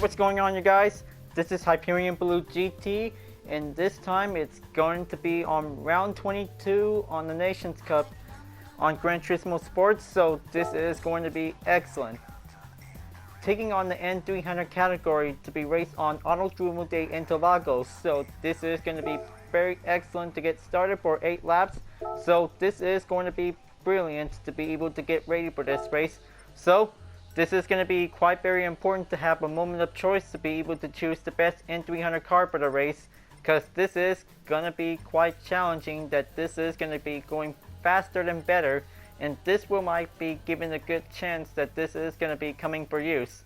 what's going on, you guys? This is Hyperion-Blue-GT, and this time it's going to be on round 22 on the Nations Cup on Gran Turismo Sports, so this is going to be excellent. Taking on the N300 category to be raced on Autodromo De Interlagos, so this is going to be very excellent to get started for 8 laps, so this is going to be brilliant to be able to get ready for this race. So this is going to be quite very important to have a moment of choice to be able to choose the best N300 car for the race, because this is going to be quite challenging, that this is going to be going faster than better, and this will might be given a good chance that this is going to be coming for use.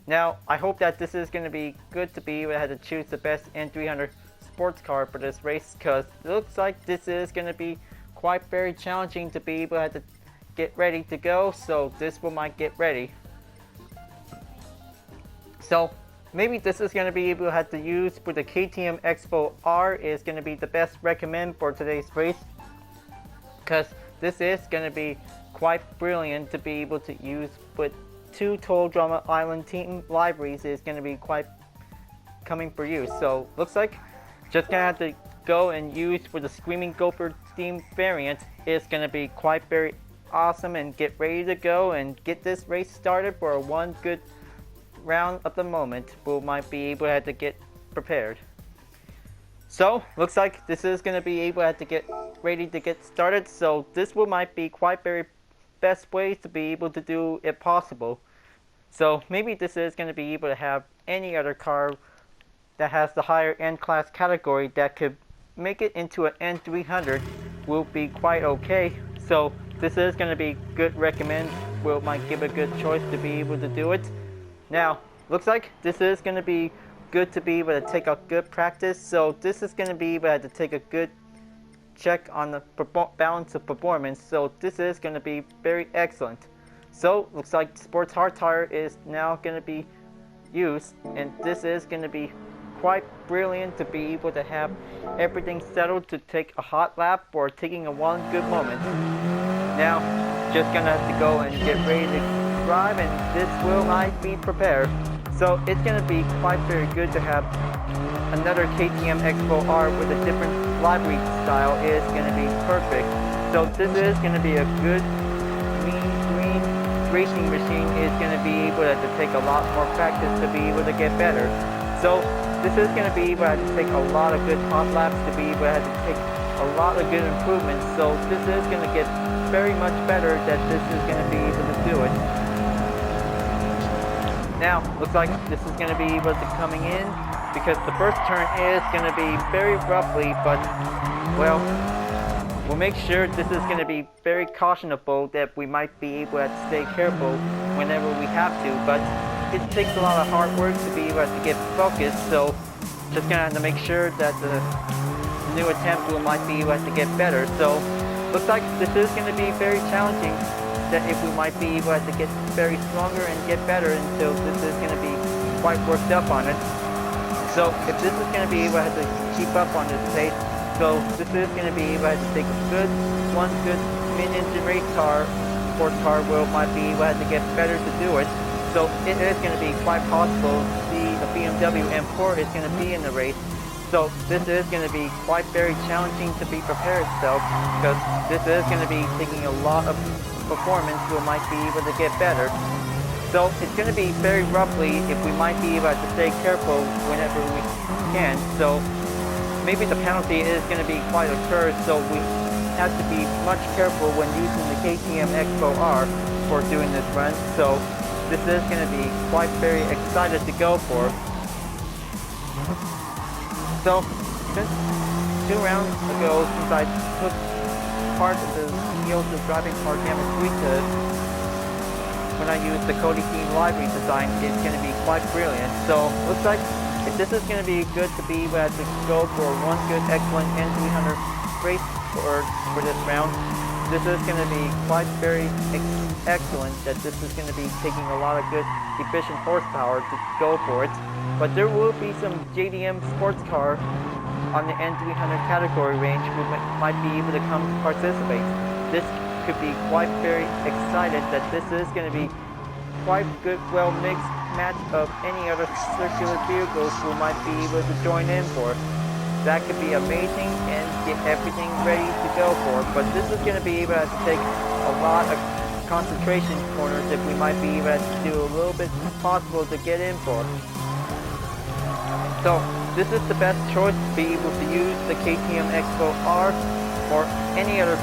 Now I hope that this is going to be good to be able to have to choose the best N300 sports car for this race, because it looks like this is going to be quite very challenging to be able to have to get ready to go, so this will might get ready. So maybe this is going to be able to have to use for the KTM Expo R is going to be the best recommend for today's race, because this is going to be quite brilliant to be able to use with 2 Autodromo Island team liveries is going to be quite coming for use. So looks like just going to have to go and use for the Screaming Gopher theme variant is going to be quite very awesome, and get ready to go and get this race started for one good round of the moment. We might be able to have to get prepared. So looks like this is going to be able to have to get ready to get started, so this will might be quite very best ways to be able to do it possible. So maybe this is going to be able to have any other car that has the higher end class category that could make it into an N300 will be quite okay. So this is going to be good recommend. Will might give a good choice to be able to do it. Now looks like this is going to be good to be able to take a good practice. So this is going to be able to take a good check on the balance of performance. So this is going to be very excellent. So looks like sports hard tire is now going to be used, and this is going to be quite brilliant to be able to have everything settled to take a hot lap or taking a one good moment. Now just gonna have to go and get ready to drive, and this will might be prepared. So it's gonna be quite very good to have another KTM Expo R with a different livery style is gonna be perfect. So this is gonna be a good mean green racing machine is gonna be able to take a lot more practice to be able to get better. So this is going to be able to take a lot of good hot laps to be able to take a lot of good improvements. So this is going to get very much better, that this is going to be able to do it. Now looks like this is going to be able to coming in, because the first turn is going to be very roughly, but well, we'll make sure this is going to be very cautionable, that we might be able to stay careful whenever we have to, but it takes a lot of hard work to be able to get focused. So just gonna have to make sure that the new attempt will might be able to get better. So looks like this is going to be very challenging, that if we might be able to get very stronger and get better until this is going to be quite worked up on it. So if this is going to be able to keep up on this pace, so this is going to be able to take a good mid-engine race car, sports car will might be able to get better to do it. So it is going to be quite possible to see the BMW M4 is going to be in the race. So this is going to be quite very challenging to be prepared itself, because this is going to be taking a lot of performance we might be able to get better. So it's going to be very roughly, if we might be able to stay careful whenever we can. So maybe the penalty is going to be quite occurred, so we have to be much careful when using the KTM Expo R for doing this run. So this is going to be quite very excited to go for. So since 2 rounds ago, since I took part of the Wheels of Driving Park Gamma Suite, when I used the Cody theme library design, it's going to be quite brilliant. So looks like if this is going to be good to be able to go for one good excellent N300 race for this round. This is going to be quite very excellent, that this is going to be taking a lot of good efficient horsepower to go for it. But there will be some JDM sports car on the N300 category range who might be able to come to participate. This could be quite very excited, that this is going to be quite good, well mixed match of any other circular vehicles we might be able to join in for. That could be amazing and get everything ready to go for. But this is going to be able to take a lot of concentration corners if we might be able to do a little bit possible to get in for. So this is the best choice to be able to use the KTM Expo R or any other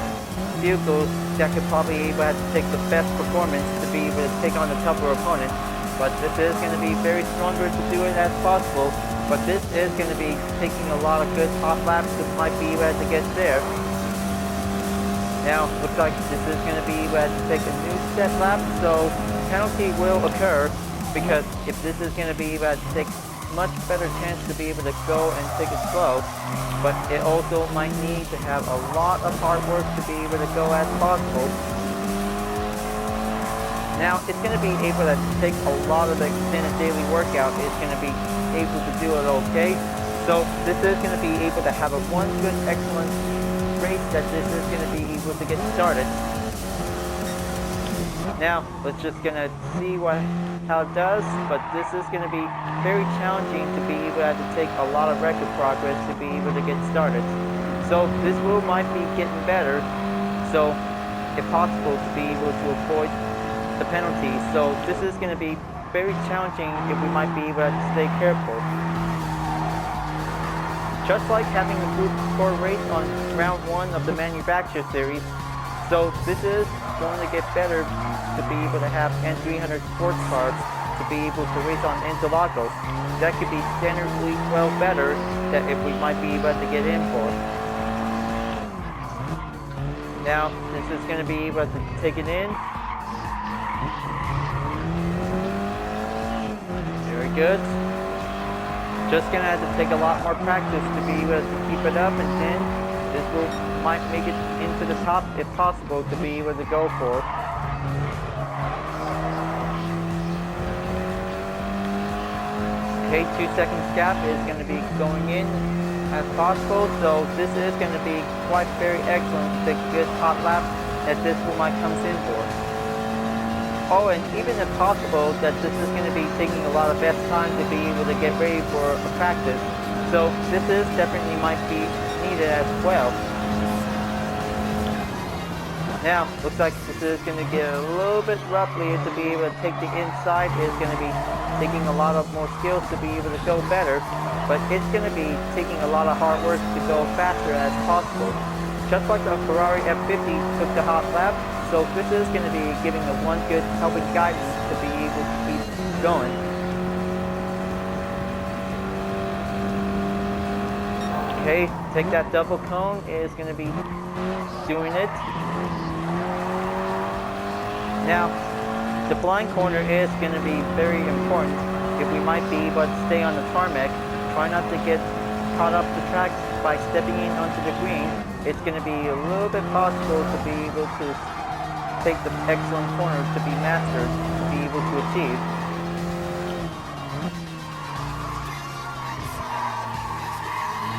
vehicles that could probably be able to take the best performance to be able to take on a tougher opponent. But this is going to be very stronger to do it as possible. But this is going to be taking a lot of good hot laps that might be able to get there. Now, looks like this is going to be able to take a new set lap, so penalty will occur, because if this is going to be able to take much better chance to be able to go and take it slow, but it also might need to have a lot of hard work to be able to go as possible. Now, it's going to be able to take a lot of the extended daily workout. It's going to be able to do it okay. So this is going to be able to have a one good excellent race that this is going to be able to get started. Now, let's just going to see how it does, but this is going to be very challenging to be able to take a lot of record progress to be able to get started. So this might be getting better, so if possible to be able to avoid the penalties. So this is going to be very challenging if we might be able to stay careful. Just like having a group score race on round 1 of the manufacturer series, so this is going to get better to be able to have N300 sports cars to be able to race on Interlagos. That could be standardly well better that if we might be able to get in for. Now this is going to be able to take it in. Very good. Just going to have to take a lot more practice to be able to keep it up, and then this might make it into the top if possible to be able to go for. Okay, 2 seconds gap is going to be going in as possible, so this is going to be quite very excellent to take a good hot lap that this might comes in for. Oh, and even if possible, that this is going to be taking a lot of best time to be able to get ready for a practice. So this is definitely might be needed as well. Now, looks like this is going to get a little bit roughly to be able to take the inside. Is going to be taking a lot of more skills to be able to go better, but it's going to be taking a lot of hard work to go faster as possible. Just like the Ferrari F50 took the hot lap, so this is going to be giving the one good helping guidance to be able to keep going. Okay, take that double cone is going to be doing it. Now, the blind corner is going to be very important if we might be able to stay on the tarmac. Try not to get caught up the track by stepping in onto the green. It's going to be a little bit possible to be able to take the excellent corners to be mastered, to be able to achieve.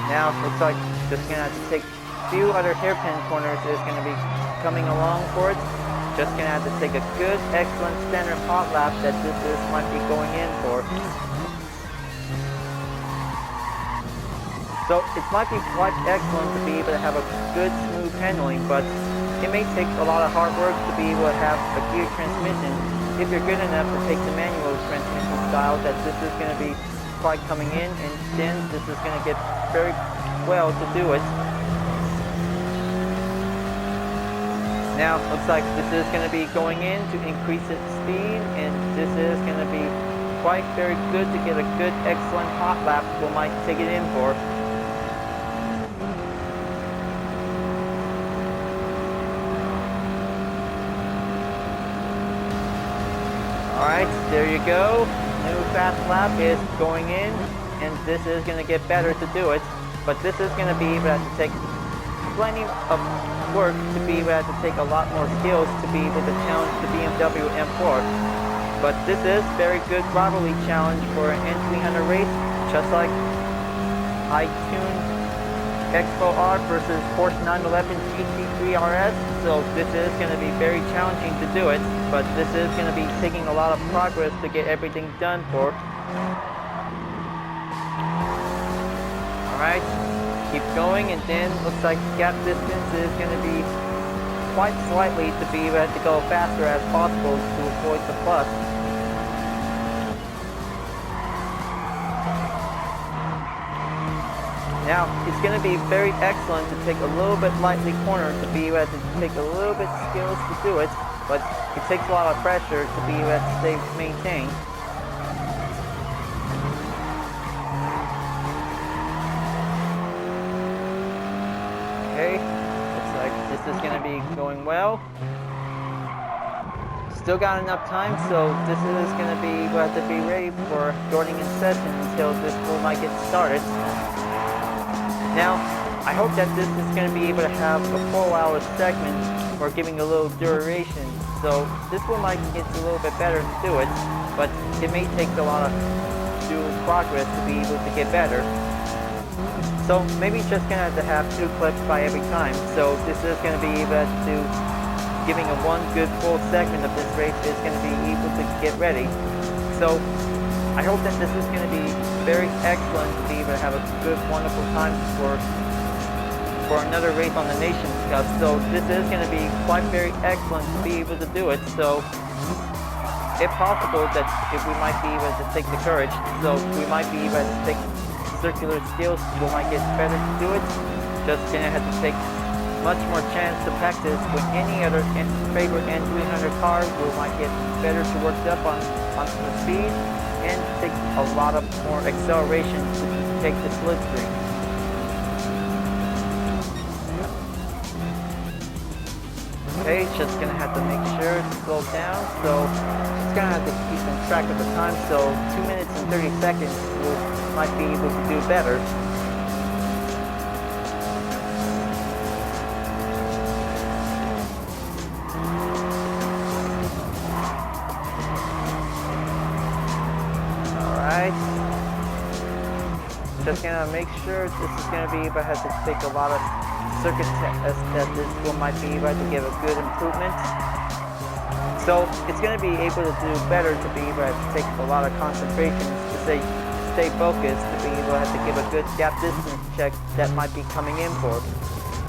Now it looks like just going to have to take a few other hairpin corners is going to be coming along for it. Just going to have to take a good, excellent standard hot lap that this might be going in for. So it might be quite excellent to be able to have a good, smooth handling, but it may take a lot of hard work to be able to have a gear transmission if you're good enough to take the manual transmission style, that this is going to be quite coming in, and then this is going to get very well to do it. Now, looks like this is going to be going in to increase its speed, and this is going to be quite very good to get a good, excellent hot lap we might take it in for. Alright, there you go. New fast lap is going in, and this is going to get better to do it. But this is going to be able to take plenty of work to be able to take a lot more skills to be able to challenge the BMW M4. But this is very good rivalry challenge for an N300 race, just like I tuned Expo R versus Porsche 911 GT3 RS. So this is going to be very challenging to do it, but this is going to be taking a lot of progress to get everything done for. Alright, keep going, and then looks like gap distance is going to be quite slightly to be able to go faster as possible to avoid the bust. Now, it's going to be very excellent to take a little bit lightly corner to be able to take a little bit skills to do it, but it takes a lot of pressure to be able to stay maintained. Okay, looks like this is going to be going well. Still got enough time, so this is going to be able to be ready for joining in session until this might get started. Now, I hope that this is going to be able to have a 4-hour segment or giving a little duration. So this one might get a little bit better to do it, but it may take a lot of progress to be able to get better. So maybe just going to have 2 clips by every time. So this is going to be able to giving a one good full segment of this race is going to be able to get ready. So I hope that this is going to be very excellent to be able to have a good, wonderful time for another race on the Nations Cup. So this is going to be quite very excellent to be able to do it. So if possible, that if we might be able to take the courage, so we might be able to take circular skills, we might get better to do it. Just going to have to take much more chance to practice with any other favorite N300 car. We might get better to work up on the speed and take a lot of more acceleration to take the slipstream. Okay, just gonna have to make sure to slow down, so just gonna have to keep in track of the time, so 2 minutes and 30 seconds we might be able to do better. Just gonna make sure this is gonna be able to take a lot of circuit tests that this one might be able to give a good improvement. So it's gonna be able to do better to be able to take a lot of concentration to stay focused, to be able to give a good gap distance check that might be coming in for.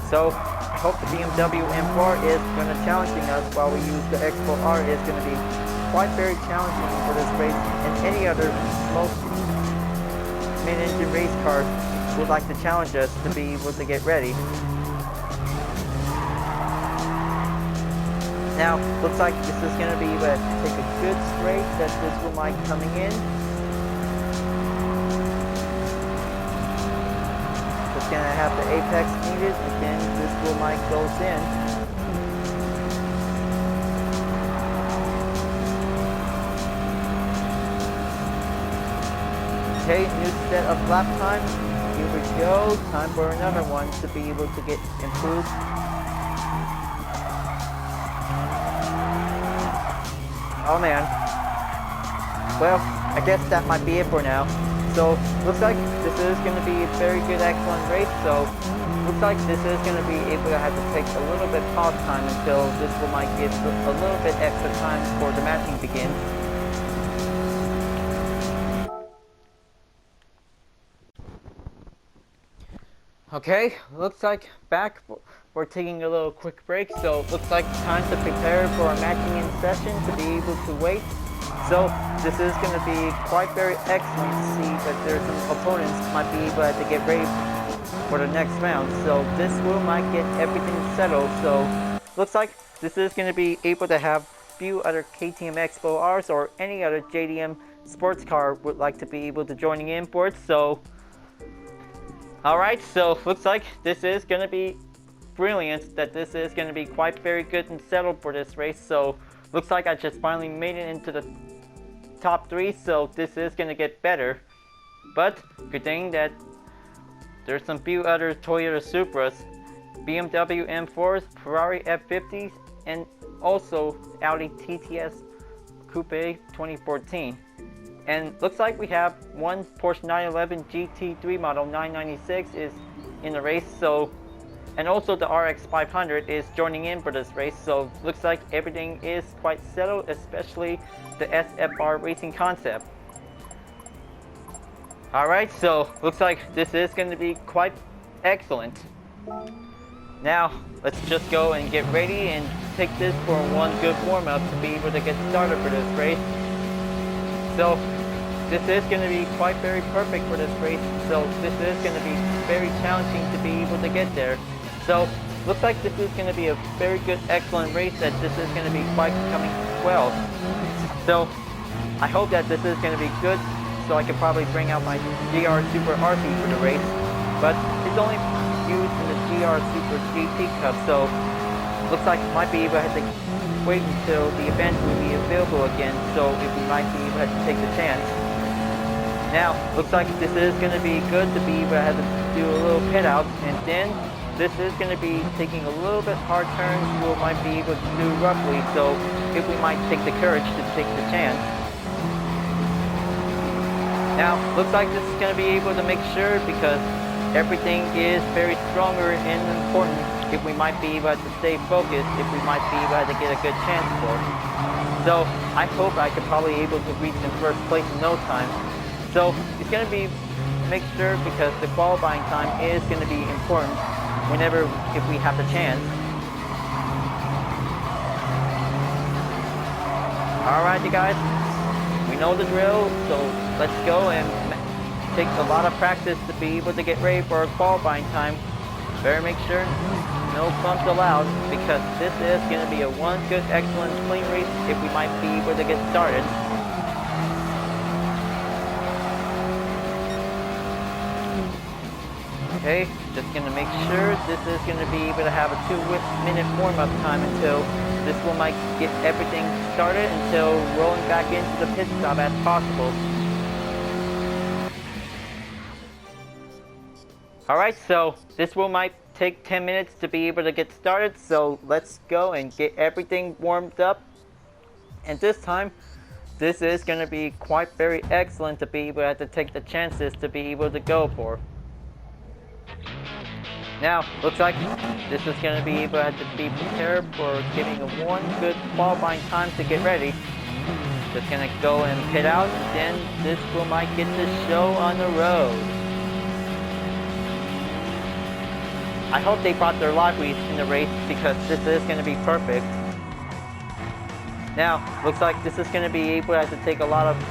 So I hope the BMW M4 is gonna challenging us while we use the Expo R is gonna be quite very challenging for this race, and any other most mid-engine race cars would like to challenge us to be able to get ready. Now, looks like this is going to be able to take a good straight that this will might coming in. Just going to have the apex needed, and then this will might goes in. Okay, new set of lap time. Here we go. Time for another one to be able to get improved. Oh man. Well, I guess that might be it for now. So, looks like this is going to be a very good, excellent race. So, looks like this is going to be able to have to take a little bit pause time until this will might get a little bit extra time before the matching begins. Okay, looks like back. We're taking a little quick break, so looks like time to prepare for our matching in session to be able to wait. So this is going to be quite very excellent to see that there's some opponents might be able to get ready for the next round. So this will might get everything settled. So looks like this is going to be able to have few other KTM Expo Rs or any other JDM sports car would like to be able to joining in for it. So alright, so looks like this is going to be brilliant, that this is going to be quite very good and settled for this race. So looks like I just finally made it into the top 3, so this is going to get better. But good thing that there's some few other Toyota Supras, BMW M4s, Ferrari F50s, and also Audi TTS Coupe 2014. And looks like we have one Porsche 911 GT3 model 996 is in the race. So, and also the RX 500 is joining in for this race. So looks like everything is quite settled, especially the SFR racing concept. Alright, so looks like this is going to be quite excellent. Now, let's just go and get ready and take this for one good warm-up to be able to get started for this race. So, this is going to be quite very perfect for this race. So, this is going to be very challenging to be able to get there. So, looks like this is going to be a very good, excellent race, that this is going to be quite coming well. So, I hope that this is going to be good, so I can probably bring out my GR Super RP for the race. But it's only used in the GR Super GT Cup, so looks like I might be able to have to wait until the event will be available again, so if we might be able to take the chance. Now, looks like this is going to be good to be able to have to do a little pit out, and then this is going to be taking a little bit hard turns we might be able to do roughly, so if we might take the courage to take the chance. Now, looks like this is going to be able to make sure, because everything is very stronger and important, if we might be able to stay focused, if we might be able to get a good chance for it. So, I hope I could probably able to reach in first place in no time. So, it's going to be make sure, because the qualifying time is going to be important whenever, if we have the chance. Alright, you guys. We know the drill, so let's go and take a lot of practice to be able to get ready for our qualifying time. Better make sure no bumps allowed, because this is going to be a one good, excellent, clean race if we might be able to get started. Okay, just going to make sure this is going to be able to have a 2-minute warm-up time until this will might get everything started, until rolling back into the pit stop as possible. Alright, so this will might take 10 minutes to be able to get started, so let's go and get everything warmed up. And this time, this is going to be quite very excellent to be able to take the chances to be able to go for. Now, looks like this is going to be able to be prepared for giving a one good qualifying time to get ready. Just going to go and pit out, and then this will might get the show on the road. I hope they brought their liveries in the race, because this is going to be perfect. Now, looks like this is going to be able to take a lot of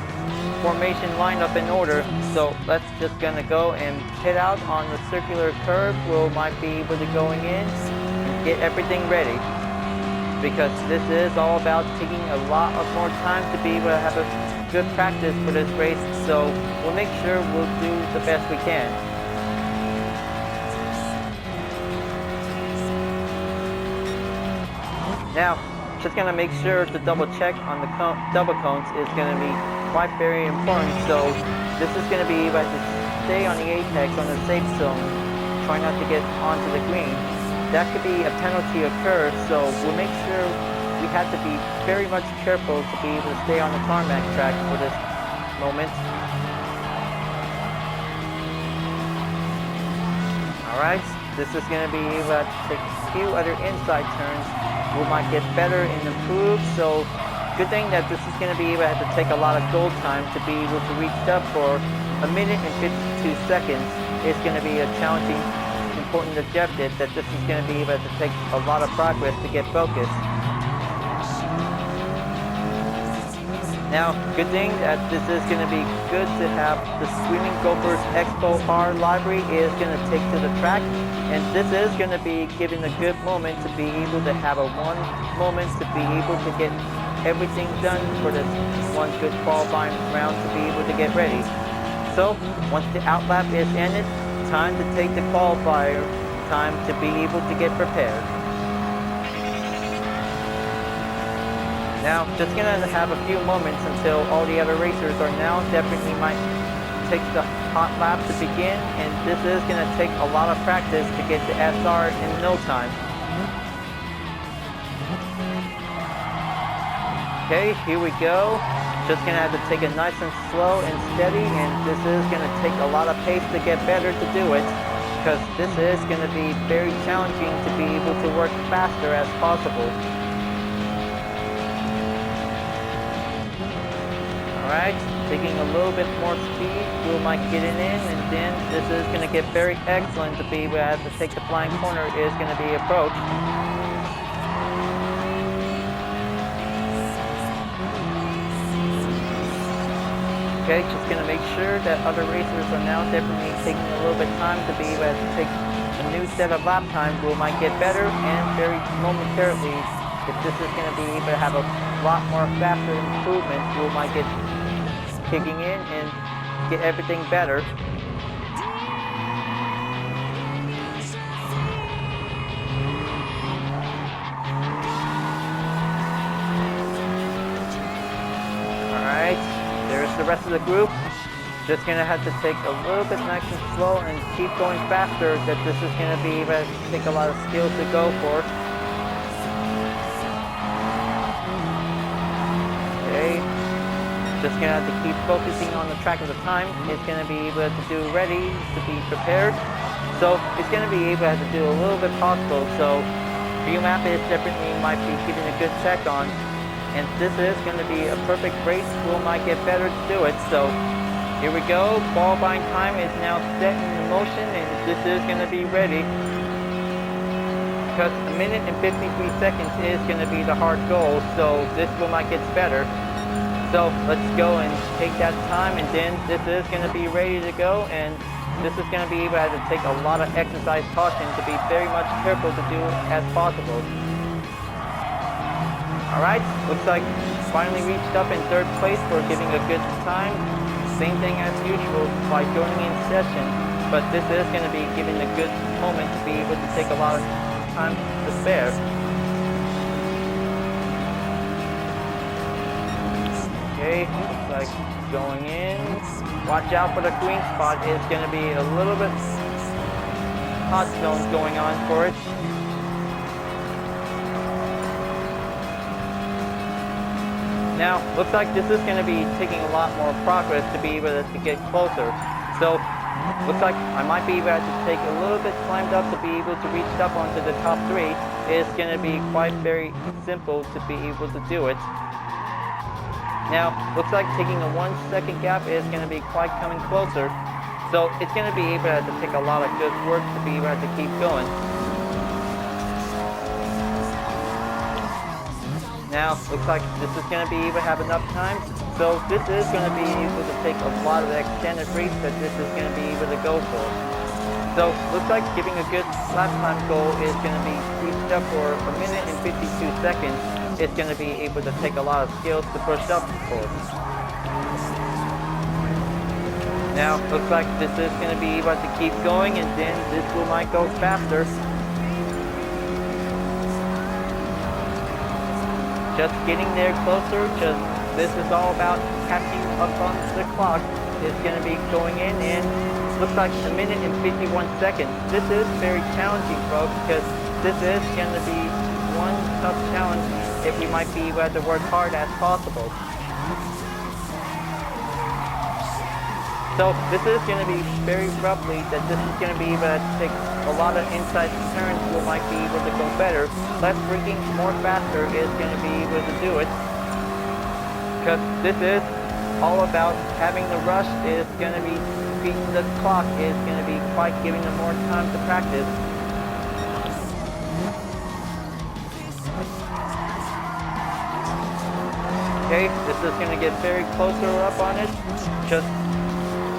formation lineup in order, so let's just going to go and pit out on the circular curve. We might be able to going in and get everything ready, because this is all about taking a lot of more time to be able to have a good practice for this race, so we'll make sure we'll do the best we can. Now, just going to make sure to double check on the double cones is going to be quite very important. So this is going to be able to stay on the apex on the safe zone, try not to get onto the green. That could be a penalty occur, so we'll make sure we have to be very much careful to be able to stay on the tarmac track for this moment. Alright, this is going to be able to take a few other inside turns. We might get better and improve, so good thing that this is going to be able to take a lot of goal time to be able to reach up for 1 minute and 52 seconds. It's going to be a challenging, important objective that this is going to be able to take a lot of progress to get focused. Now, good thing that this is going to be good to have the Screaming Gophers Expo R library is going to take to the track, and this is going to be giving a good moment to be able to have a one moment to be able to get everything done for this one good qualifying round to be able to get ready. So, once the outlap is ended, time to take the qualifier time to be able to get prepared. Now, just going to have a few moments until all the other racers are now definitely might take the hot lap to begin, and this is going to take a lot of practice to get the SR in no time. Okay, here we go. Just going to have to take it nice and slow and steady, and this is going to take a lot of pace to get better to do it. because this is going to be very challenging to be able to work faster as possible. Alright, taking a little bit more speed, we might get it in, and then this is going to get very excellent to be able to take the flying corner is going to be approached. Okay, just going to make sure that other racers are now definitely taking a little bit of time to be able to take a new set of lap times. We might get better, and very momentarily, if this is going to be able to have a lot more faster improvement, we might get kicking in and get everything better. Alright, there's the rest of the group. Just gonna have to take a little bit nice and slow and keep going faster, that this is gonna be able to take a lot of skill to go for. Okay, just gonna have to keep focusing on the track of the time. It's gonna be able to do ready to be prepared. So it's gonna be able to do a little bit possible. So view map is definitely might be giving a good check on. And this is going to be a perfect race. We might get better to do it. So here we go. Qualifying time is now set in motion, and this is going to be ready. Because a minute and 53 seconds is going to be the hard goal. So this will might get better. So let's go and take that time, and then this is going to be ready to go. And this is going to be able to take a lot of exercise caution to be very much careful to do as possible. Alright, looks like finally reached up in third place for giving a good time. Same thing as usual by joining in session, but this is going to be giving a good moment to be able to take a lot of time to spare. Okay, looks like going in. Watch out for the green spot. It's going to be a little bit hot zones going on for it. Now, looks like this is going to be taking a lot more progress to be able to get closer. So, looks like I might be able to take a little bit climbed up to be able to reach up onto the top 3. It's going to be quite very simple to be able to do it. Now, looks like taking a 1 second gap is going to be quite coming closer. So, it's going to be able to take a lot of good work to be able to keep going. Now, looks like this is going to be able to have enough time. So this is going to be able to take a lot of the extended race that this is going to be able to go for. So looks like giving a good lap time goal is going to be reached up for a minute and 52 seconds. It's going to be able to take a lot of skills to push up for. Now, looks like this is going to be able to keep going, and then this will might go faster. Just getting there closer, this is all about catching up on the clock. It's going to be going in, and looks like a minute and 51 seconds. This is very challenging, folks, because this is going to be one tough challenge if we might be able to work hard as possible. So this is going to be very roughly that this is going to be able to take a lot of inside turns. We might be able to go better. Less braking, more faster is going to be able to do it. Because this is all about having the rush is going to be beating the clock is going to be quite giving them more time to practice. Okay, this is going to get very closer up on it. Just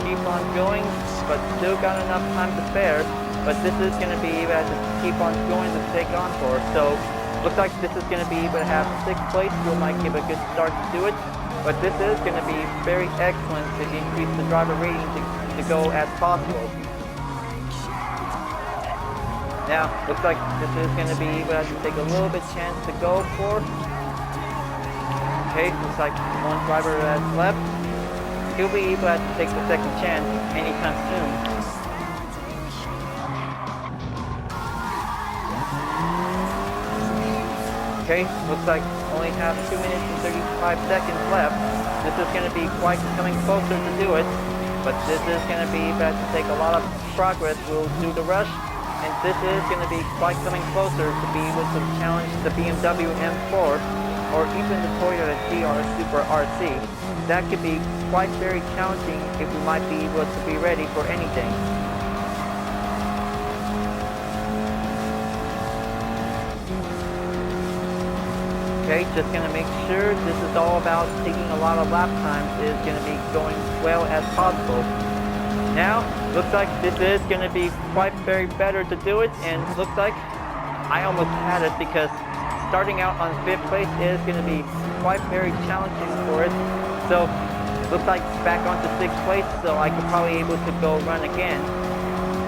keep on going, but still got enough time to spare. But this is going to be able to keep on going to take on for. So, looks like this is going to be able to have 6th place. We might give a good start to do it. But this is going to be very excellent to increase the driver rating to go as possible. Now, looks like this is going to be able to take a little bit chance to go for. Okay, looks like one driver has left. He'll be able to take the second chance anytime soon. Okay, looks like only have 2 minutes and 35 seconds left. This is going to be quite coming closer to do it. but this is going to be about to take a lot of progress. We'll do the rush, and this is going to be quite coming closer to be able to challenge the BMW M4 or even the Toyota GR Super RC. That could be quite very challenging if we might be able to be ready for anything. Okay, just going to make sure this is all about taking a lot of lap times, is going to be going well as possible. Now, looks like this is going to be quite very better to do it, and looks like I almost had it because starting out on 5th place is going to be quite very challenging for it. So, looks like back onto 6th place, so I could probably able to go run again.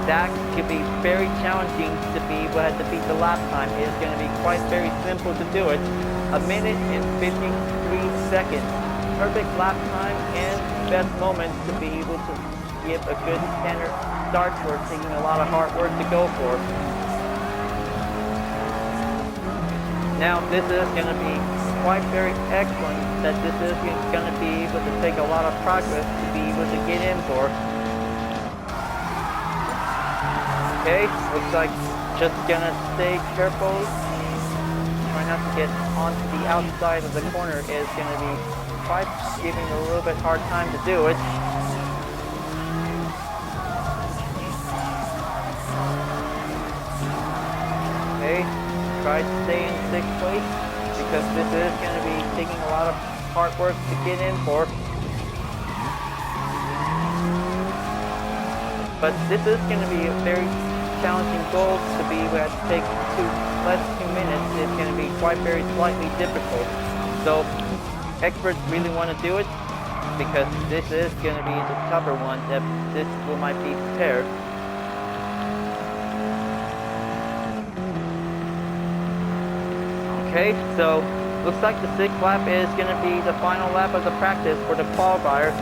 That could be very challenging to be able to beat the lap time. It is going to be quite very simple to do it. 1 minute and 53 seconds. Perfect lap time and best moment to be able to give a good standard start for taking a lot of hard work to go for. Now this is going to be quite very excellent that this is going to be able to take a lot of progress to be able to get in for. Okay, looks like just gonna stay careful. Try not to get onto the outside of the corner is gonna be quite giving a little bit hard time to do it. Okay, try to stay in 6th place because this is gonna be taking a lot of hard work to get in for. But this is gonna be a very challenging goal to be able to take less than 2 minutes. Is going to be quite very slightly difficult. So experts really want to do it because this is going to be the tougher one that this might be prepared. Okay, so looks like the 6th lap is going to be the final lap of the practice for the qualifier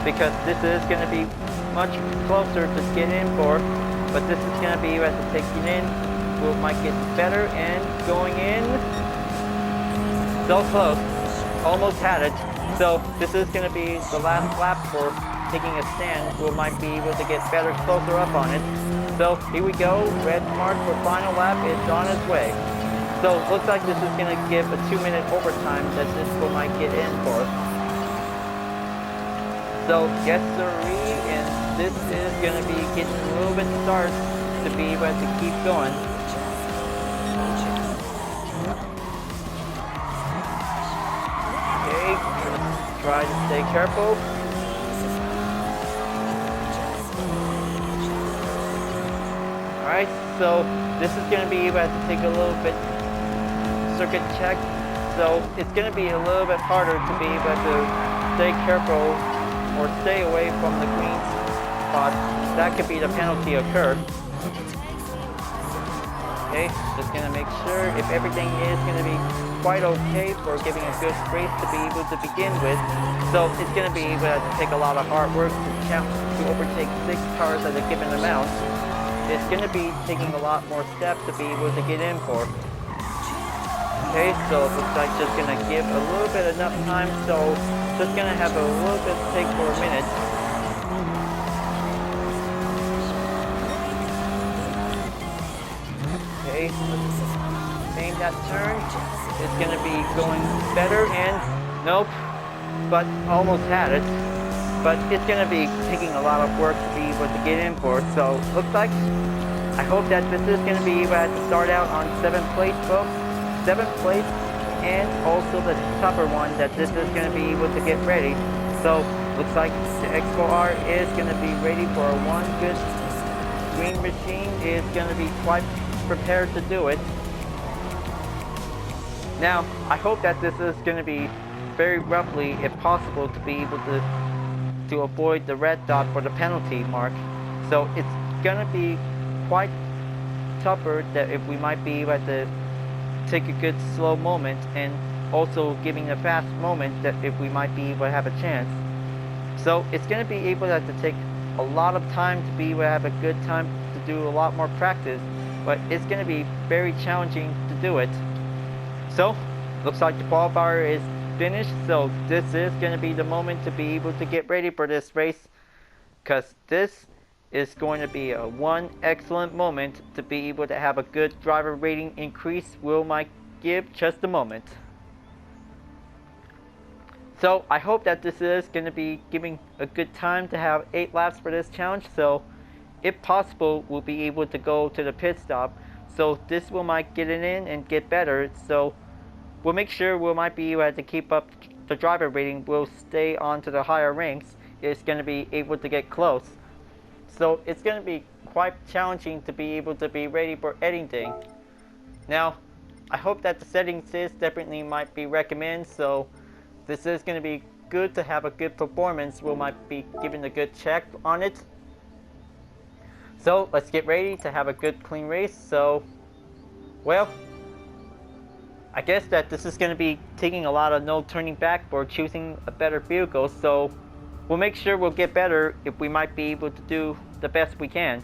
because this is going to be much closer to get in for. But this is going to be able to take it in. We might get better and going in. So close. Almost had it. So this is going to be the last lap for taking a stand. We might be able to get better, closer up on it. So here we go. Red mark for final lap is on its way. So looks like this is going to give a 2-minute overtime that this will might get in for. So yes sirree, and this is going to be getting a little bit started to be able to keep going. Okay, try to stay careful. Alright, so this is going to be able to take a little bit circuit check. So it's going to be a little bit harder to be able to stay careful or stay away from the green spot. That could be the penalty occur. Okay, just gonna make sure if everything is gonna be quite okay for giving a good race to be able to begin with. So it's gonna be able to take a lot of hard work to overtake 6 cars at a given amount. It's gonna be taking a lot more steps to be able to get in for. Okay, so it looks like just gonna give a little bit enough time, so just gonna have a little bit take for a minute. Okay, aim that turn. It's gonna be going better and nope, but almost had it. But it's gonna be taking a lot of work to be able to get in for. So looks like I hope that this is gonna be able to start out on 7th place, folks. 7th place, and also the tougher one that this is going to be able to get ready. So looks like the Expo R is going to be ready for one good green machine. Is going to be quite prepared to do it. Now I hope that this is going to be very roughly, if possible, to be able to avoid the red dot for the penalty mark. So it's going to be quite tougher that if we might be able to take a good slow moment and also giving a fast moment that if we might be able to have a chance. So it's going to be able to take a lot of time to be able to have a good time to do a lot more practice, but it's going to be very challenging to do it. So looks like the qualifier is finished, so this is going to be the moment to be able to get ready for this race. because this is going to be a one excellent moment to be able to have a good driver rating increase. Will might give just a moment. So I hope that this is going to be giving a good time to have 8 laps for this challenge. So if possible, we'll be able to go to the pit stop. So this will might get it in and get better. So we'll make sure we might be able to keep up the driver rating. We'll stay on to the higher ranks. It's going to be able to get close. So it's going to be quite challenging to be able to be ready for editing. Now, I hope that the settings is definitely might be recommended. So this is going to be good to have a good performance. We might be giving a good check on it. So let's get ready to have a good clean race. So, well, I guess that this is going to be taking a lot of no turning back for choosing a better vehicle. So we'll make sure we'll get better if we might be able to do the best we can.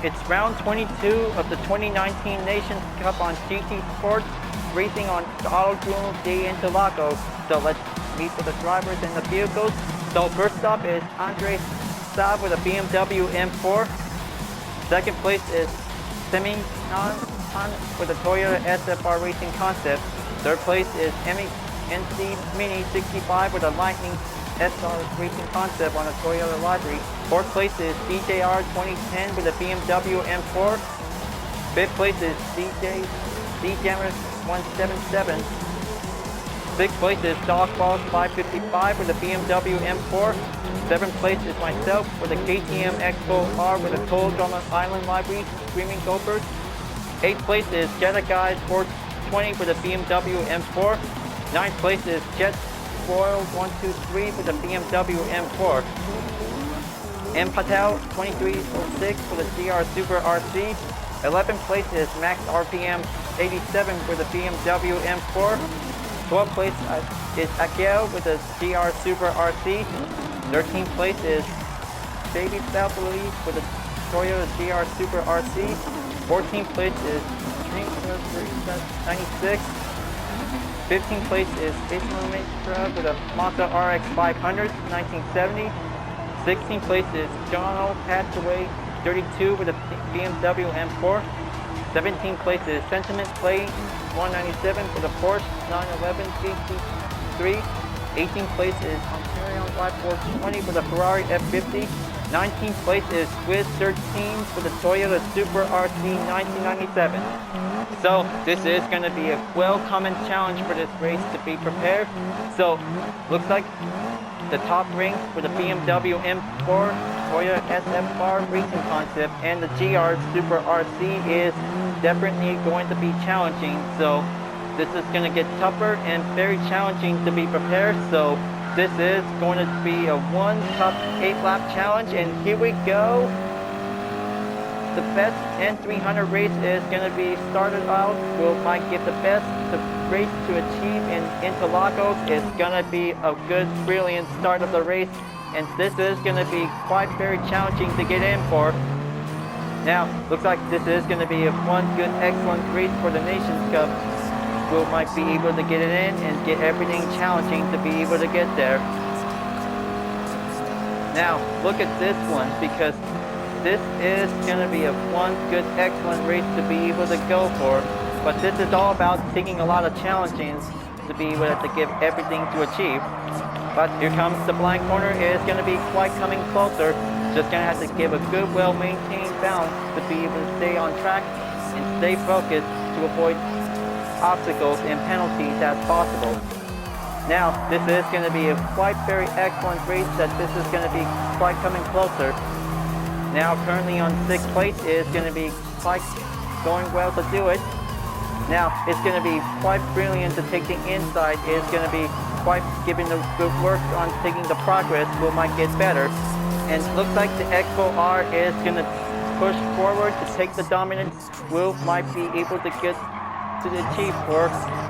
It's round 22 of the 2019 Nations Cup on GT Sports, racing on the Autodromo De Interlagos. So let's meet with the drivers and the vehicles. So first up is N300 with a BMW M4. Second place is Hyperion with a Toyota SFR Racing Concept. Third place is NC Mini 65 with a Lightning SR Racing Concept on a Toyota livery. Fourth place is DJR 2010 with a BMW M4. Fifth place is DJR 177. Sixth place is Dogballs 555 with a BMW M4. Seventh place is myself with a KTM Expo R with a Autodromo Island livery, Screaming Gophers. Eighth place is Jetta Guys 420 with a BMW M4. Ninth place is Jet Royal 123 with a BMW M4. M Patel 2306 for the GR Super RC. 11th place is Max RPM 87 with a BMW M4. 12th place is Akiel with a GR Super RC. 13th place is Baby Valvoline with a Toyota GR Super RC. 14th place is Drink 96. 15th place is Ismail with a Mazda RX 500 1970. 16th place is John Hathaway 32 with a BMW M4. 17th place is Sentiment Play 197 with a Porsche 911 GT3. 18th place is Hyperion Live 420 with a Ferrari F50. 19th place is Swiss 13 with a Toyota Super RC 1997. So this is going to be a welcome challenge for this race to be prepared. So looks like the top rank for the BMW M4, Toyota SFR Racing Concept, and the GR Super RC is definitely going to be challenging. So this is going to get tougher and very challenging to be prepared. So this is going to be a one top 8 lap challenge, and here we go. The best N300 race is going to be started out. We might get the best race to achieve in Interlagos. It's going to be a good, brilliant start of the race, and this is going to be quite very challenging to get in for. Now, looks like this is going to be a one good, excellent race for the Nations Cup. We might be able to get it in and get everything challenging to be able to get there. Now, look at this one, because this is going to be a one good, excellent race to be able to go for. But this is all about taking a lot of challenges to be able to give everything to achieve. But here comes the blind corner. It is going to be quite coming closer. Just going to have to give a good, well-maintained balance to be able to stay on track and stay focused to avoid obstacles and penalties as possible. Now, this is going to be a quite very excellent race that this is going to be quite coming closer. Now, currently on 6th place is going to be quite going well to do it. Now, it's going to be quite brilliant to take the inside. It's going to be quite giving the good work on taking the progress. Will might get better. And looks like the Expo R is going to push forward to take the dominance. Will might be able to get to the achieve for,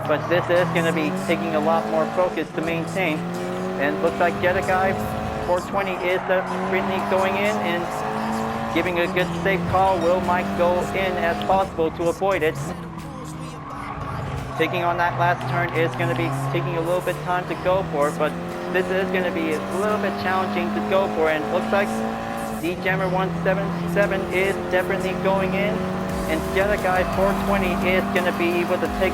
but this is going to be taking a lot more focus to maintain. And looks like Jetta Guy 420 is definitely going in and giving a good safe call. Will might go in as possible to avoid it. Taking on that last turn is going to be taking a little bit time to go for, but this is going to be a little bit challenging to go for, and looks like D-Jammer 177 is definitely going in, and Jetta Guy 420 is going to be able to take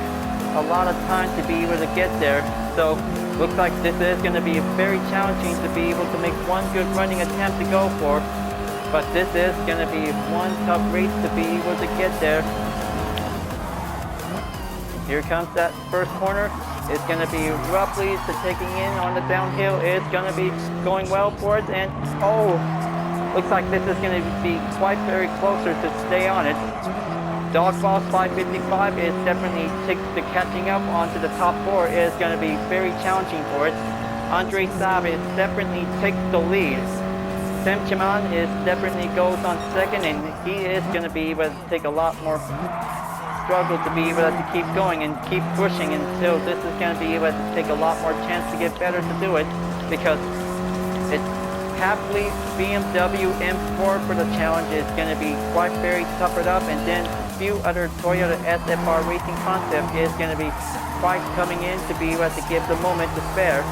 a lot of time to be able to get there. So looks like this is going to be very challenging to be able to make one good running attempt to go for, but this is going to be one tough race to be able to get there. Here comes that first corner. It's going to be roughly to taking in on the downhill. It's going to be going well for it, and oh, looks like this is going to be quite very closer to stay on it. Dog Boss 555 is definitely the catching up onto the top 4 is going to be very challenging for it. Andre Saab is definitely takes the lead. Sam Chaman is definitely goes on second, and he is going to be able to take a lot more struggle to be able to keep going and keep pushing until this is going to be able to take a lot more chance to get better to do it, because it's happily BMW M4 for the challenge is going to be quite very toughened up, and then a few other Toyota SFR racing concept is going to be quite coming in to be able to give the moment to spare.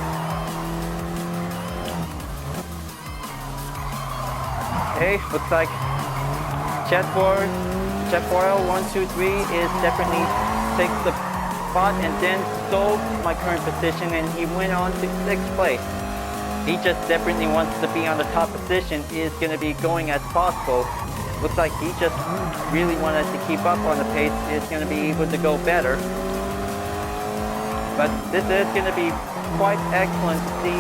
Okay, looks like Jetboil 123 is definitely takes the spot and then stole my current position, and he went on to 6th place. He just definitely wants to be on the top position, is going to be going as possible. Looks like he just really wanted to keep up on the pace, is going to be able to go better. But this is going to be quite excellent to see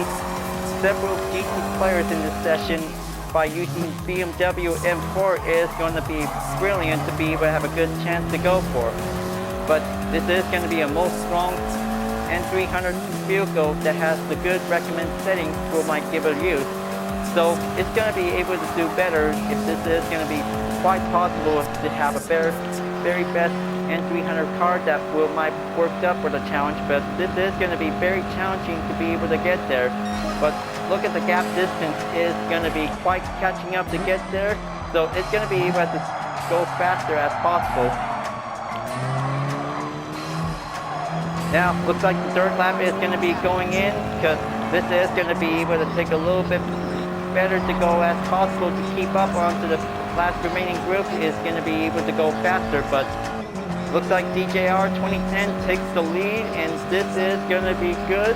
several GT players in this session. By using BMW M4 is going to be brilliant to be able to have a good chance to go for. But this is going to be a most strong N300 vehicle that has the good recommend settings we might give it a use. So it's going to be able to do better if this is going to be quite possible to have a very best N300 car that might worked up for the challenge. But this is going to be very challenging to be able to get there. But look at the gap distance is going to be quite catching up to get there, so it's going to be able to go faster as possible. Now, looks like the third lap is going to be going in, because this is going to be able to take a little bit better to go as possible to keep up onto the last remaining group is going to be able to go faster, but looks like DJR 2010 takes the lead, and this is going to be good.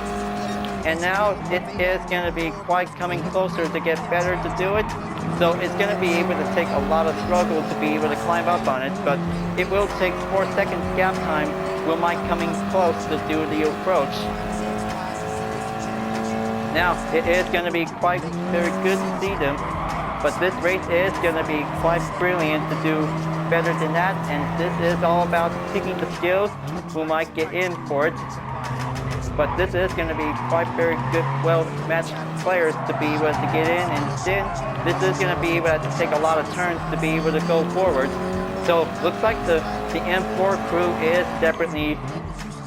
And now it is going to be quite coming closer to get better to do it. So it's going to be able to take a lot of struggle to be able to climb up on it, but it will take 4 seconds gap time. Will might coming close to do the approach. Now it is going to be quite very good to see them, but this race is going to be quite brilliant to do better than that, and this is all about picking the skills who might get in for it. But this is going to be quite very good, well-matched players to be able to get in, and then this is going to be able to take a lot of turns to be able to go forward. So looks like the M4 crew is definitely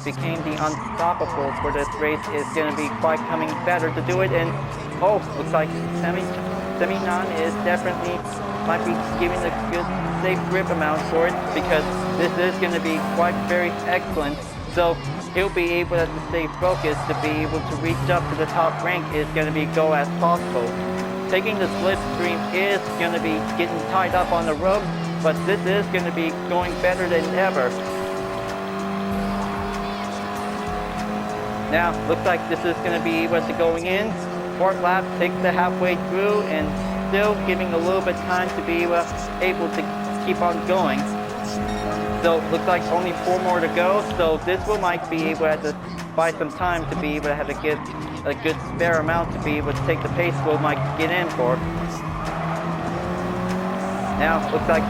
became the unstoppable for this race. Is going to be quite coming better to do it, and oh, looks like Seminon is definitely might be giving a good safe grip amount for it, because this is going to be quite very excellent. So he'll be able to stay focused to be able to reach up to the top rank is going to be go as possible. Taking the slipstream is going to be getting tied up on the rope, but this is going to be going better than ever. Now, looks like this is going to be able to going in. 4th lap takes the halfway through, and still giving a little bit time to be able to keep on going. So looks like only 4 more to go. So this will might be able to buy some time to be able to have to get a good spare amount to be able to take the pace we'll might get in for. Now looks like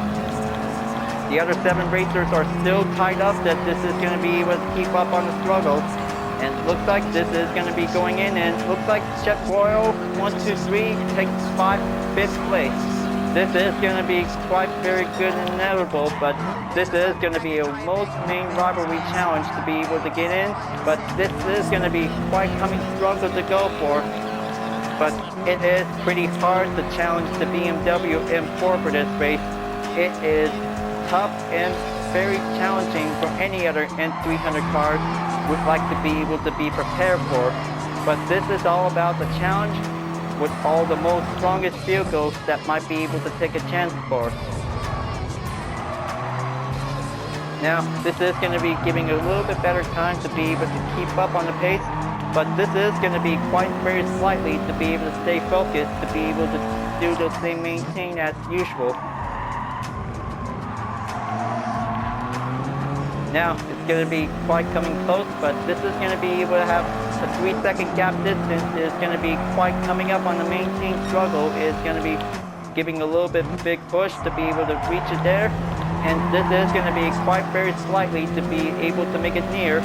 the other 7 racers are still tied up that this is going to be able to keep up on the struggle. And looks like this is going to be going in, and looks like Jet Royal 1, 2, 3 takes 5th place. This is going to be quite very good and inevitable, but this is going to be a most main rivalry challenge to be able to get in. But this is going to be quite coming struggle to go for. But it is pretty hard to challenge the BMW M4 for this race. It is tough and very challenging for any other N300 cars would like to be able to be prepared for. But this is all about the challenge with all the most strongest vehicles that might be able to take a chance for. Now this is going to be giving a little bit better time to be able to keep up on the pace, but this is going to be quite very slightly to be able to stay focused, to be able to do the same maintain as usual. Now it's going to be quite coming close, but this is going to be able to have a 3-second gap distance. Is going to be quite coming up on the maintain struggle. Is going to be giving a little bit big push to be able to reach it there, and this is going to be quite very slightly to be able to make it near.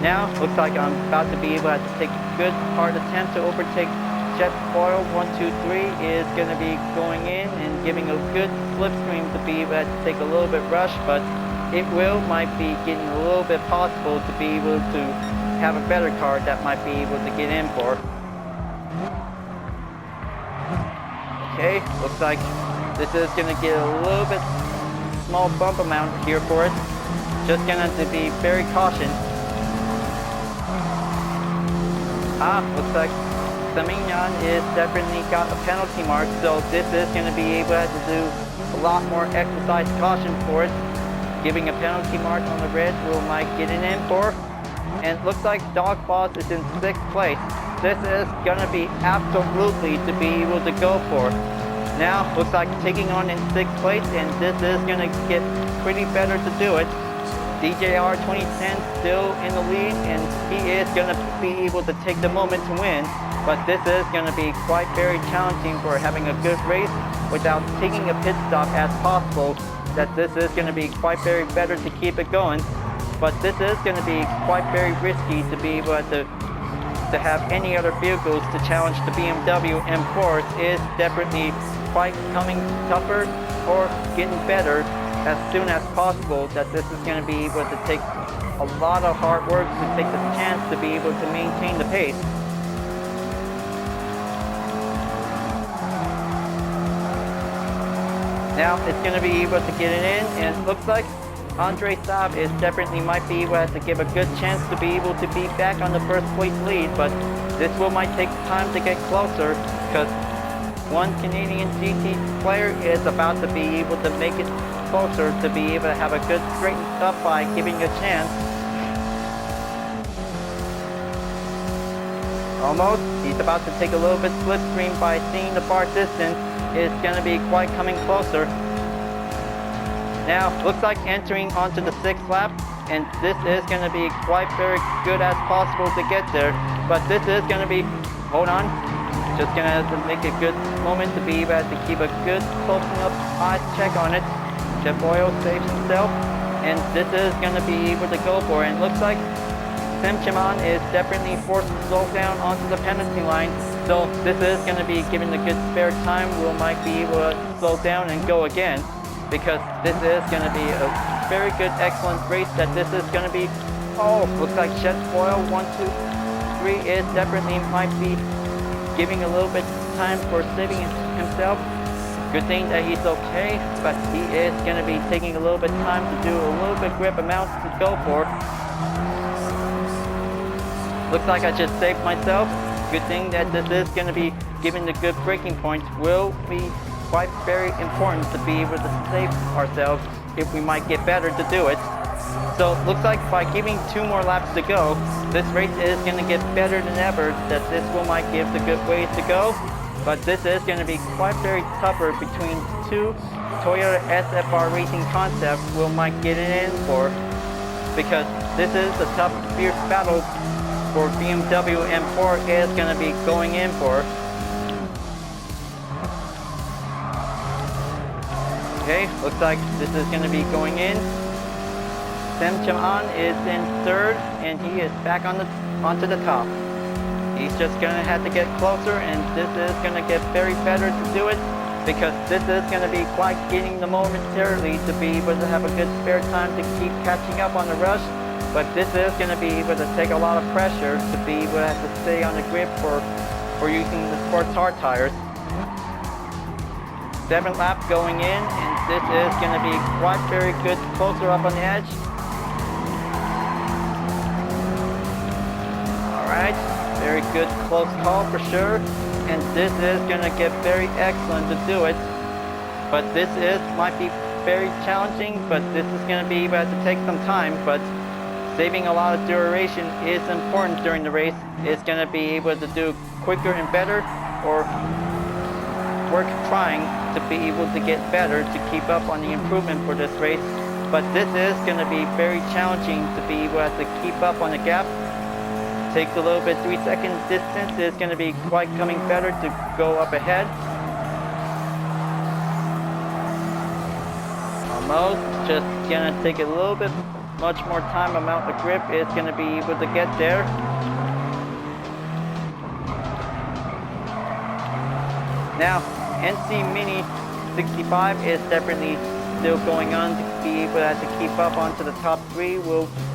Now looks like I'm about to be able to take a good hard attempt to overtake Jet Foil 1, 2, 3 is going to be going in and giving a good slipstream to be able to take a little bit rush, but it might be getting a little bit possible to be able to have a better car that might be able to get in for. Okay, looks like this is going to get a little bit small bump amount here for it. Just going to be very cautious. Looks like Semignon is definitely got a penalty mark, so this is going to be able to do a lot more exercise caution for it. Giving a penalty mark on the red will might get it in for. And it looks like Dog Boss is in 6th place. This is going to be absolutely to be able to go for. Now looks like taking on in 6th place, and this is going to get pretty better to do it. DJR 2010 still in the lead, and he is going to be able to take the moment to win. But this is going to be quite very challenging for having a good race without taking a pit stop as possible. That this is going to be quite very better to keep it going. But this is going to be quite very risky to be able to have any other vehicles to challenge the BMW M4 is definitely quite coming tougher or getting better as soon as possible. That this is going to be able to take a lot of hard work to take the chance to be able to maintain the pace. Now it's going to be able to get it in, and it looks like Andre Saab is definitely might be able to give a good chance to be able to be back on the 1st place lead, but this might take time to get closer because one Canadian GT player is about to be able to make it closer to be able to have a good straightened up by giving a chance. Almost. He's about to take a little bit slipstream by seeing the far distance. It's going to be quite coming closer. Now, looks like entering onto the 6th lap, and this is going to be quite very good as possible to get there. But this is going to be, hold on, just going to have to make a good moment to be able to keep a good closing up eye check on it. Jet Oil saves himself, and this is going to be able to go for it. And looks like Sam Chaman is definitely forced to slow down onto the penalty line. So this is going to be giving the good spare time. We might be able to slow down and go again, because this is going to be a very good, excellent race. That this is going to be, looks like Jet Foil 1, 2, 3 is definitely might be giving a little bit time for saving himself. Good thing that he's okay, but he is going to be taking a little bit time to do a little bit grip amount to go for. Looks like I just saved myself. Good thing that this is going to be giving the good braking points will be quite very important to be able to save ourselves if we might get better to do it. So it looks like by giving 2 more laps to go, this race is going to get better than ever. That this might give the good ways to go. but this is going to be quite very tougher between two Toyota SFR Racing concepts we might get it in for, because this is a tough, fierce battle for BMW M4 is going to be going in for. Okay, looks like this is going to be going in. Sem Chaman is in third, and he is back onto the top. He's just going to have to get closer, and this is going to get very better to do it, because this is going to be quite getting the momentarily to be able to have a good spare time to keep catching up on the rush. But this is going to be able to take a lot of pressure to be able to have to stay on the grip for using the sports hard tires. 7th lap going in, and this is going to be quite very good, closer up on the edge. Alright, very good close call for sure, and this is going to get very excellent to do it. But this might be very challenging, but this is going to be able to take some time, but saving a lot of duration is important during the race. It's going to be able to do quicker and better, or work trying to be able to get better to keep up on the improvement for this race. But this is going to be very challenging to be able to keep up on the gap. Takes a little bit, 3 second distance is going to be quite coming better to go up ahead. Almost, just going to take a little bit much more time amount of grip is going to be able to get there. Now, NC Mini 65 is definitely still going on to be able to keep up onto the top 3.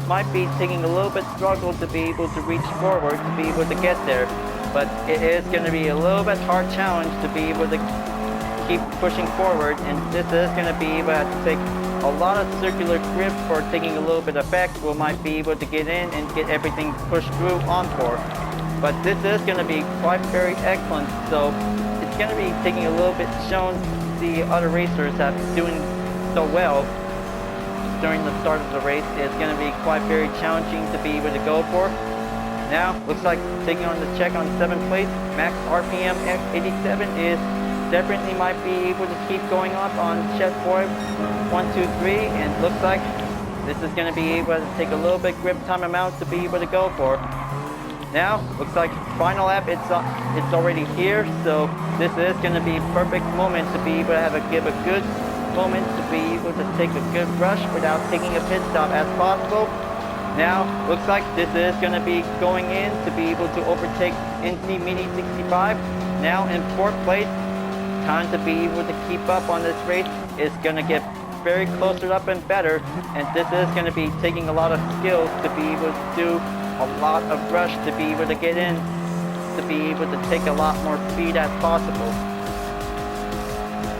Might be taking a little bit struggle to be able to reach forward to be able to get there, but it is going to be a little bit hard challenge to be able to keep pushing forward, and this is going to be able to take a lot of circular grip for taking a little bit of effect. We might be able to get in and get everything pushed through on for. But this is going to be quite very excellent, so it's going to be taking a little bit shown the other racers have doing so well during the start of the race. It's going to be quite very challenging to be able to go for. Now, looks like taking on the check on 7th place, max RPM X87 is definitely might be able to keep going up on chessboard 1, 2, 3, and looks like this is going to be able to take a little bit grip time amount to be able to go for. Now, looks like final lap, it's already here, so this is going to be a perfect moment to be able to give a good moment to be able to take a good rush without taking a pit stop as possible. Now, looks like this is going to be going in to be able to overtake NC Mini 65. Now in 4th place, time to be able to keep up on this race is going to get very closer up and better, and this is going to be taking a lot of skills to be able to do a lot of rush to be able to get in, to be able to take a lot more speed as possible.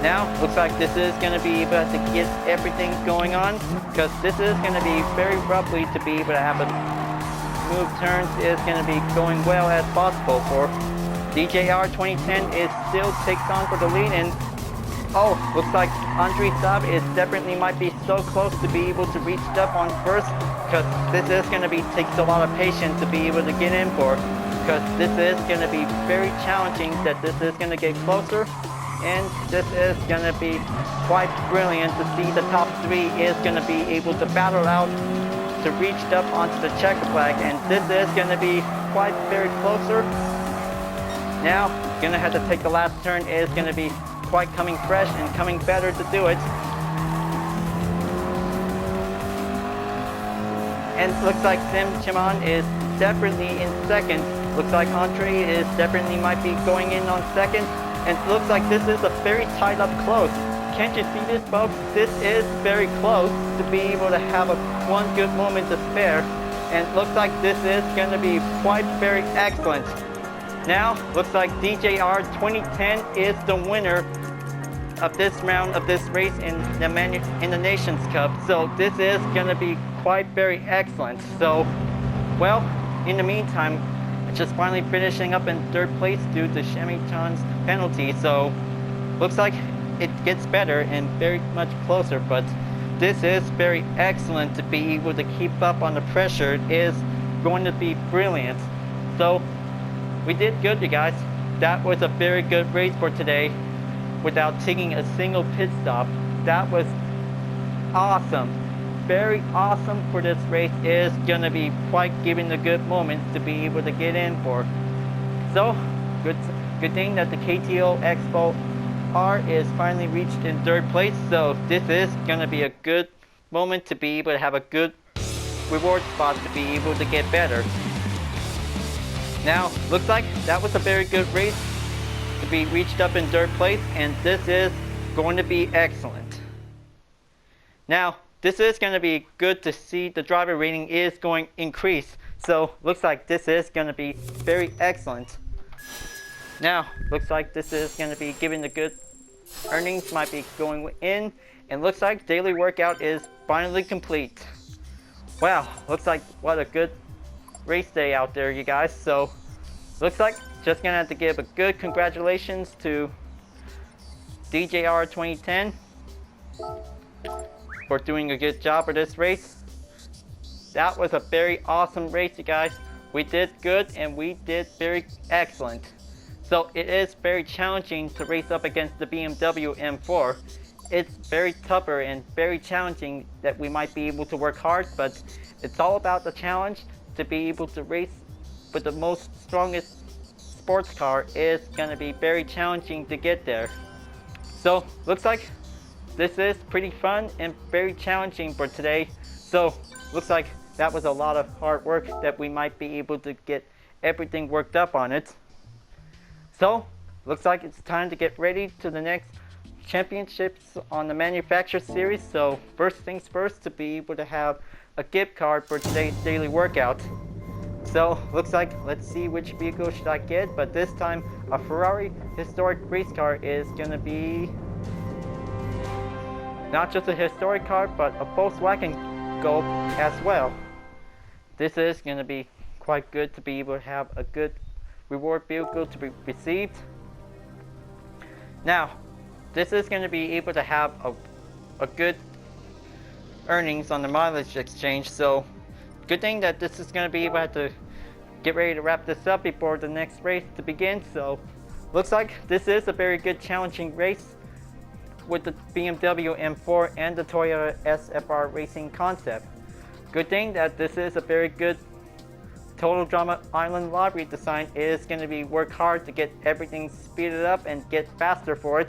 Now, looks like this is going to be able to get everything going on, because this is going to be very roughly to be able to have a smooth turns is going to be going well as possible for. DJR 2010 is still takes on for the lead, and oh, looks like Andre Saab is definitely might be so close to be able to reach up on first, because this is going to be takes a lot of patience to be able to get in for, because this is going to be very challenging that this is going to get closer, and this is going to be quite brilliant to see the top 3 is going to be able to battle out to reach up onto the checker flag, and this is going to be quite very closer. Now, going to have to take the last turn, is going to be quite coming fresh and coming better to do it. And looks like Sim Chaman is definitely in 2nd. Looks like Andre is definitely might be going in on 2nd. And it looks like this is a very tied up close. Can't you see this, folks? This is very close to be able to have one good moment to spare. And it looks like this is going to be quite very excellent. Now, looks like DJR 2010 is the winner of this round of this race in the Nations Cup. So this is going to be quite very excellent. So, well, in the meantime, just finally finishing up in 3rd place due to Shemi-chan's penalty. So, looks like it gets better and very much closer, but this is very excellent to be able to keep up on the pressure. It is going to be brilliant. So, we did good, you guys. that was a very good race for today without taking a single pit stop. That was awesome. Very awesome for this race. Is gonna be quite giving a good moment to be able to get in for. So good thing that the KTO Expo R is finally reached in third place. So this is gonna be a good moment to be able to have a good reward spot to be able to get better. Now looks like that was a very good race to be reached up in third place, and this is going to be excellent. Now this is going to be good to see the driver rating is going to increase. So looks like this is going to be very excellent. Now looks like this is going to be giving the good earnings might be going in, and looks like daily workout is finally complete. Wow, looks like what a good race day out there, you guys. So looks like just gonna have to give a good congratulations to DJR 2010 for doing a good job for this race. That was a very awesome race, you guys. We did good and we did very excellent. So it is very challenging to race up against the BMW M4. It's very tougher and very challenging that we might be able to work hard, but it's all about the challenge. To be able to race with the most strongest sports car is going to be very challenging to get there. So looks like this is pretty fun and very challenging for today. So looks like that was a lot of hard work that we might be able to get everything worked up on it. So looks like it's time to get ready to the next championships on the manufacturer series. So first things first, to be able to have a gift card for today's daily workout. So looks like, let's see which vehicle should I get, but this time a Ferrari historic race car is gonna be not just a historic car, but a Volkswagen Golf as well. This is gonna be quite good to be able to have a good reward vehicle to be received. Now this is going to be able to have a good earnings on the mileage exchange. So good thing that this is going to be able to get ready to wrap this up before the next race to begin. So looks like this is a very good challenging race with the BMW M4 and the Toyota SFR racing concept. Good thing that this is a very good Total Drama Island lottery design. Is going to be work hard to get everything speeded up and get faster for it.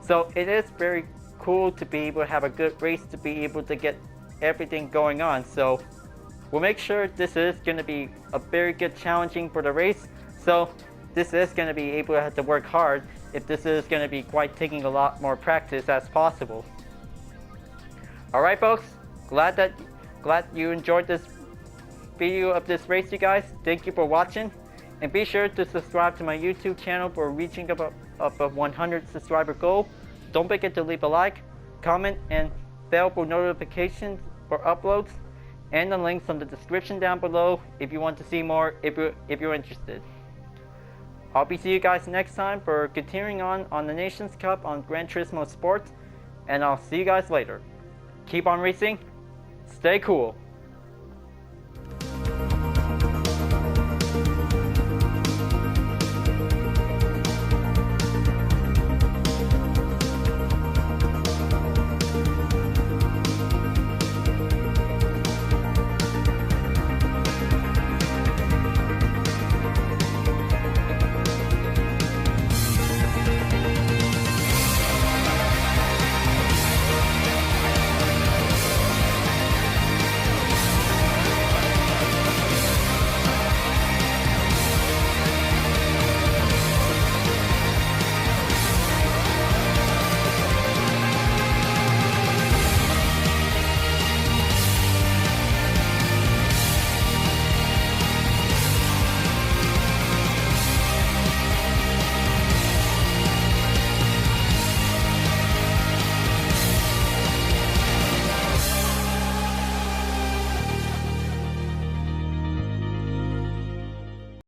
So it is very cool to be able to have a good race to be able to get everything going on. So we'll make sure this is going to be a very good challenging for the race. So this is going to be able to have to work hard if this is going to be quite taking a lot more practice as possible. Alright folks, glad you enjoyed this video of this race, you guys. Thank you for watching, and be sure to subscribe to my YouTube channel for reaching up a 100 subscriber goal. Don't forget to leave a like, comment, and bell for notifications for uploads, and the links on the description down below if you want to see more if you're interested. I'll be seeing you guys next time for continuing on the Nations Cup on Gran Turismo Sports, and I'll see you guys later. Keep on racing, stay cool.